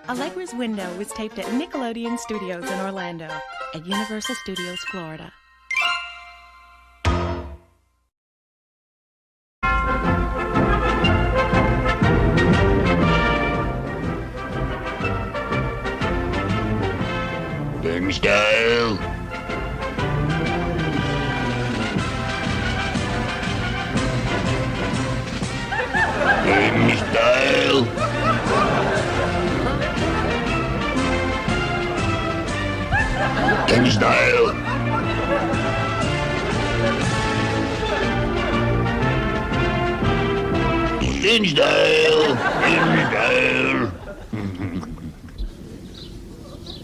Allegra's window was taped at Nickelodeon Studios in Orlando, at Universal Studios, Florida. Game style. Game style. Game style. Game style.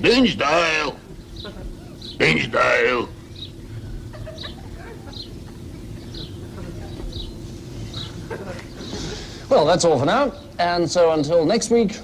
Game style. Game style. Well, that's all for now. And so until next week.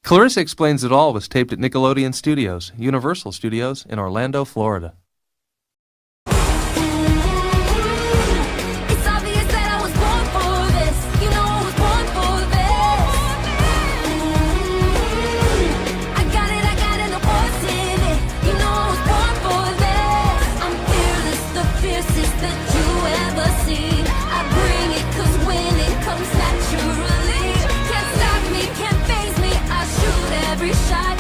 Clarissa Explains It All was taped at Nickelodeon Studios, Universal Studios in Orlando, Florida. That you ever seen. I bring it 'cause when it comes naturally, can't stop every shot